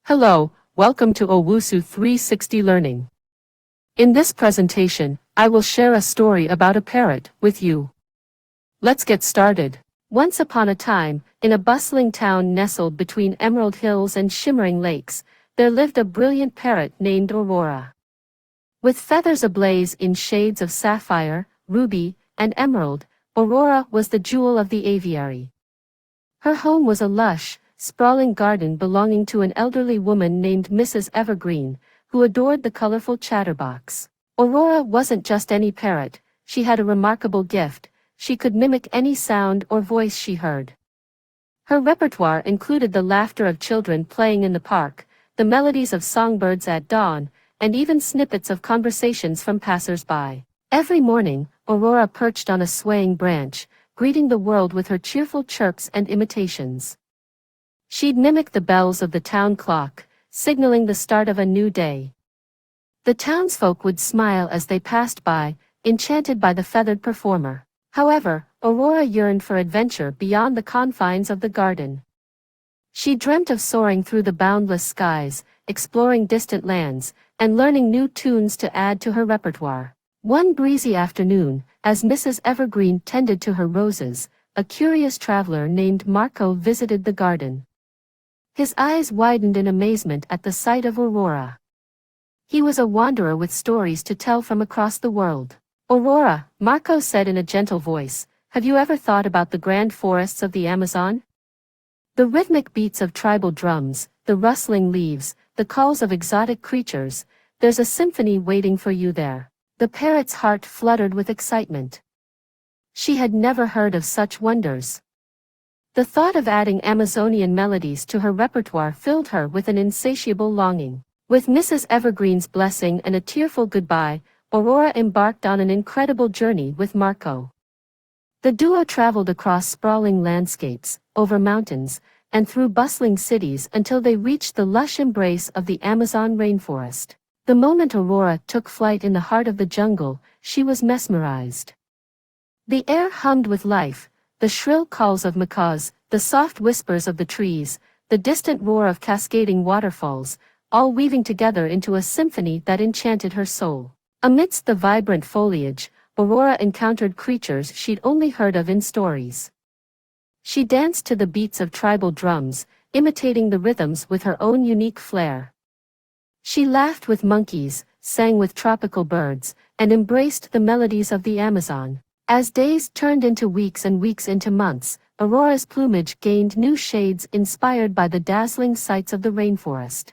Hello, welcome to Owusu 360 Learning. In this presentation, I will share a story about a parrot with you. Let's get started. Once upon a time, in a bustling town nestled between emerald hills and shimmering lakes, there lived a brilliant parrot named Aurora. With feathers ablaze in shades of sapphire, ruby, and emerald, Aurora was the jewel of the aviary. Her home was a lush, sprawling garden belonging to an elderly woman named Mrs. Evergreen, who adored the colorful chatterbox. Aurora wasn't just any parrot, she had a remarkable gift. She could mimic any sound or voice she heard. Her repertoire included the laughter of children playing in the park, the melodies of songbirds at dawn, and even snippets of conversations from passers-by. Every morning, Aurora perched on a swaying branch, greeting the world with her cheerful chirps and imitations. She'd mimic the bells of the town clock, signaling the start of a new day. The townsfolk would smile as they passed by, enchanted by the feathered performer. However, Aurora yearned for adventure beyond the confines of the garden. She dreamt of soaring through the boundless skies, exploring distant lands, and learning new tunes to add to her repertoire. One breezy afternoon, as Mrs. Evergreen tended to her roses, a curious traveler named Marco visited the garden. His eyes widened in amazement at the sight of Aurora. He was a wanderer with stories to tell from across the world. "Aurora," Marco said in a gentle voice, "have you ever thought about the grand forests of the Amazon? The rhythmic beats of tribal drums, the rustling leaves, the calls of exotic creatures, there's a symphony waiting for you there." The parrot's heart fluttered with excitement. She had never heard of such wonders. The thought of adding Amazonian melodies to her repertoire filled her with an insatiable longing. With Mrs. Evergreen's blessing and a tearful goodbye, Aurora embarked on an incredible journey with Marco. The duo traveled across sprawling landscapes, over mountains, and through bustling cities until they reached the lush embrace of the Amazon rainforest. The moment Aurora took flight in the heart of the jungle, she was mesmerized. The air hummed with life, the shrill calls of macaws, the soft whispers of the trees, the distant roar of cascading waterfalls, all weaving together into a symphony that enchanted her soul. Amidst the vibrant foliage, Aurora encountered creatures she'd only heard of in stories. She danced to the beats of tribal drums, imitating the rhythms with her own unique flair. She laughed with monkeys, sang with tropical birds, and embraced the melodies of the Amazon. As days turned into weeks and weeks into months, Aurora's plumage gained new shades inspired by the dazzling sights of the rainforest.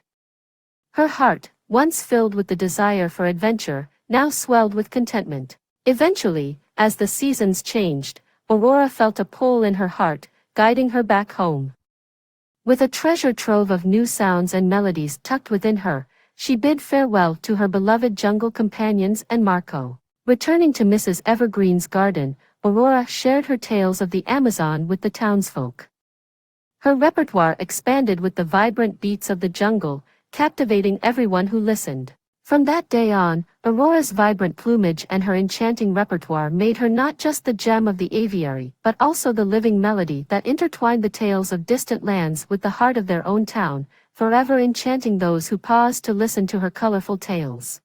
Her heart, once filled with the desire for adventure, now swelled with contentment. Eventually, as the seasons changed, Aurora felt a pull in her heart, guiding her back home. With a treasure trove of new sounds and melodies tucked within her, she bid farewell to her beloved jungle companions and Marco. Returning to Mrs. Evergreen's garden, Aurora shared her tales of the Amazon with the townsfolk. Her repertoire expanded with the vibrant beats of the jungle, captivating everyone who listened. From that day on, Aurora's vibrant plumage and her enchanting repertoire made her not just the gem of the aviary, but also the living melody that intertwined the tales of distant lands with the heart of their own town, forever enchanting those who paused to listen to her colorful tales.